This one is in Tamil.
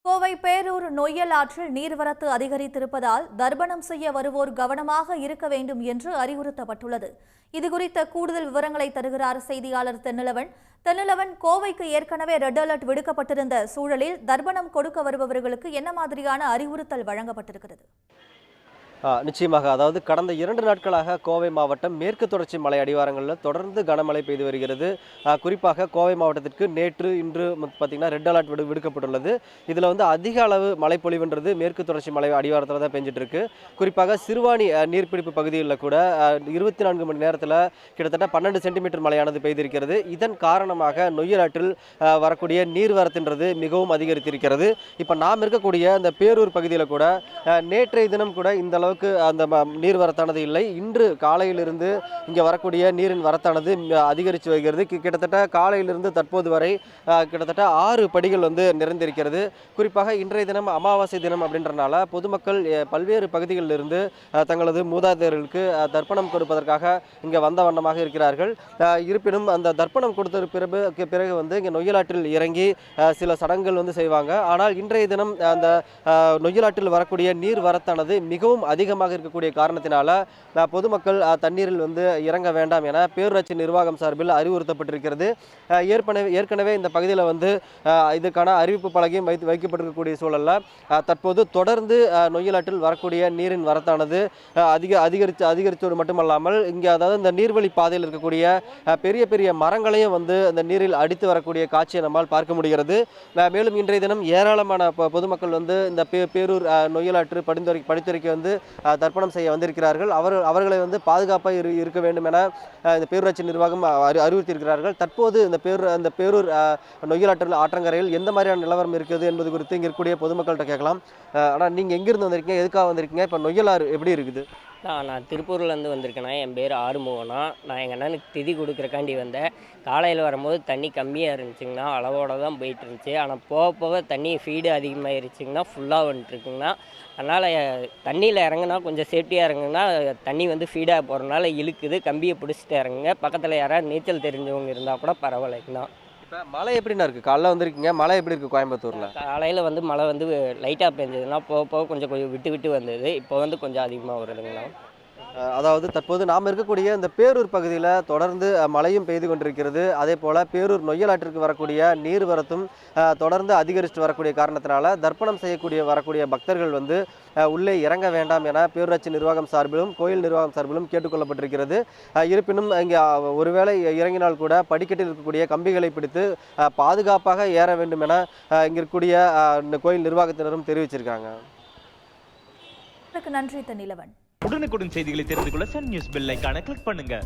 கோவை பேரூர் நொய்யல் ஆற்றில் நீர்வரத்து அதிகரித்திருப்பதால் தர்ப்பணம் செய்ய வருவோர் கவனமாக இருக்க வேண்டும் என்று அறிவுறுத்தப்பட்டுள்ளது. இதுகுறித்த கூடுதல் விவரங்களை தருகிறார் செய்தியாளர் தென்னிலவன். கோவைக்கு ஏற்கனவே ரெட் அலர்ட் விடுக்கப்பட்டிருந்த சூழலில் தர்ப்பணம் கொடுக்க வருபவர்களுக்கு என்ன மாதிரியான அறிவுறுத்தல் வழங்கப்பட்டிருக்கிறது? நிச்சயமாக. அதாவது கடந்த 2 நாட்களாக கோவை மாவட்டம் மேற்கு தொடர்ச்சி மலை அடிவாரங்களில் தொடர்ந்து கனமழை பெய்து வருகிறது. குறிப்பாக கோவை மாவட்டத்திற்கு நேற்று இன்று பார்த்திங்கன்னா ரெட் அலர்ட் விடுக்கப்பட்டுள்ளது. இதில் அதிக அளவு மழைப்பொழிவுன்றது மேற்கு தொடர்ச்சி மலை அடிவாரத்தில் தான் பெஞ்சிட்டு இருக்கு. குறிப்பாக சிறுவாணி நீர்பிடிப்பு பகுதிகளில் கூட 24 மணி நேரத்தில் கிட்டத்தட்ட 12 சென்டிமீட்டர் மழையானது பெய்திருக்கிறது. இதன் காரணமாக நொய்யல் ஆற்றில் வரக்கூடிய நீர்வரத்துன்றது மிகவும் அதிகரித்திருக்கிறது. இப்போ நாம் இருக்கக்கூடிய அந்த பேரூர் பகுதியில் கூட நேற்றைய தினம் கூட இந்த அளவுக்கு அந்த நீர்வரத்தானது இல்லை. இன்று காலையிலிருந்து இங்கே வரக்கூடிய நீரின் வரத்தானது அதிகரித்து வருகிறது. கிட்டத்தட்ட காலையிலிருந்து தற்போது வரை கிட்டத்தட்ட 6 படிகள் நிறைந்திருக்கிறது. குறிப்பாக இன்றைய தினம் அமாவாசை தினம் அப்படின்றனால பொதுமக்கள் பல்வேறு பகுதிகளில் இருந்து தங்களது மூதாதையர்களுக்கு தர்ப்பணம் கொடுப்பதற்காக இங்கே வந்த வண்ணமாக இருக்கிறார்கள். இருப்பினும் அந்த தர்ப்பணம் கொடுத்த பிறகு இங்கே நொய்யலாற்றில் இறங்கி சில சடங்குகள் செய்வாங்க. ஆனால் இன்றைய தினம் அந்த நொய்யலாற்றில் வரக்கூடிய நீர் வரத்தானது மிகவும் அதிகமாக இருக்கக்கூடிய காரணத்தினால பொதுமக்கள் தண்ணீரில் இறங்க வேண்டாம் என பேரூராட்சி நிர்வாகம் சார்பில் அறிவுறுத்தப்பட்டிருக்கிறது. ஏற்கனவே இந்த பகுதியில் இதுக்கான அறிவிப்பு பலகையும் வைக்கப்பட்டிருக்கக்கூடிய சூழலில் தற்போது தொடர்ந்து நொய்யலாற்றில் வரக்கூடிய நீரின் வரத்தானது அதிகரித்தோடு மட்டுமல்லாமல் இங்கே அதாவது இந்த நீர்வழி பாதையில் இருக்கக்கூடிய பெரிய பெரிய மரங்களையும் அந்த நீரில் அடித்து வரக்கூடிய காட்சியை நம்மால் பார்க்க முடிகிறது. மேலும் இன்றைய தினம் ஏராளமான பொதுமக்கள் இந்த பேரூர் நொய்யலாற்று படித்துறைக்கு தர்ப்பணம் செய்ய வந்திருக்கிறார்கள். அவர்களை பாதுகாப்பாக இருக்க வேண்டும் என இந்த பேரூராட்சி நிர்வாகம் அறிவுறுத்தியிருக்கிறார்கள். தற்போது இந்த பேரூர் நொய்யலாற்றில் ஆற்றங்கரையில் எந்த மாதிரியான நிலவரம் இருக்குது என்பது குறித்து இங்கே இருக்கக்கூடிய பொதுமக்கள்கிட்ட கேட்கலாம். ஆனால் நீங்கள் எங்கிருந்து வந்திருக்கீங்க, எதுக்காக வந்திருக்கீங்க, இப்போ நொய்யலாறு எப்படி இருக்குது? நான் திருப்பூர்லேருந்து வந்திருக்கேண்ணா. என் பேர் ஆறுமுகனா. நான் எங்கள் அண்ணனுக்கு திதி கொடுக்குறக்காண்டி வந்தேன். காலையில் வரும்போது தண்ணி கம்மியாக இருந்துச்சுங்கண்ணா, அளவோடு தான் போயிட்டு இருந்துச்சு. ஆனால் போக போக தண்ணி ஃபீடு அதிகமாகிருச்சுங்கன்னா ஃபுல்லாக வந்துட்டுருக்குங்கண்ணா. அதனால் தண்ணியில் இறங்குனா கொஞ்சம் சேஃப்டியாக இறங்குனா தண்ணி ஃபீடாக போகிறனால இழுக்குது. கம்பியை பிடிச்சிட்டு இறங்குங்க. பக்கத்தில் யாராவது நீச்சல் தெரிஞ்சவங்க இருந்தால் கூட பரவாயில்லைங்கண்ணா. இப்போ மழை எப்படின்னா இருக்குது? காலைல வந்திருக்கீங்க, மழை எப்படி இருக்குது கோயம்புத்தூரில்? காலையில் மழை லைட்டாக பெஞ்சதுன்னா போக போக கொஞ்சம் விட்டு விட்டு வந்தது. இப்போ கொஞ்சம் அதிகமாக வருதுங்கண்ணா. அதாவது தற்போது நாம் இருக்கக்கூடிய இந்த பேரூர் பகுதியில் தொடர்ந்து மழையும் பெய்து கொண்டிருக்கிறது. அதே போல் பேரூர் நொய்யலாற்றிற்கு வரக்கூடிய நீர்வரத்தும் தொடர்ந்து அதிகரித்து வரக்கூடிய காரணத்தினால தர்ப்பணம் செய்யக்கூடிய வரக்கூடிய பக்தர்கள் உள்ளே இறங்க வேண்டாம் என பேரூராட்சி நிர்வாகம் சார்பிலும் கோயில் நிர்வாகம் சார்பிலும் கேட்டுக்கொள்ளப்பட்டிருக்கிறது. இருப்பினும் இங்கே ஒருவேளை இறங்கினால் கூட படிக்கட்டில் இருக்கக்கூடிய கம்பிகளை பிடித்து பாதுகாப்பாக ஏற வேண்டும் என இங்கே இருக்கக்கூடிய கோயில் நிர்வாகத்தினரும் தெரிவிச்சிருக்காங்க. நன்றி தென்னிலவன். உடனுக்குடன் செய்திகளை தெரிந்து கொள்ள சன் நியூஸ் பெல் ஐகானை கிளிக் பண்ணுங்க.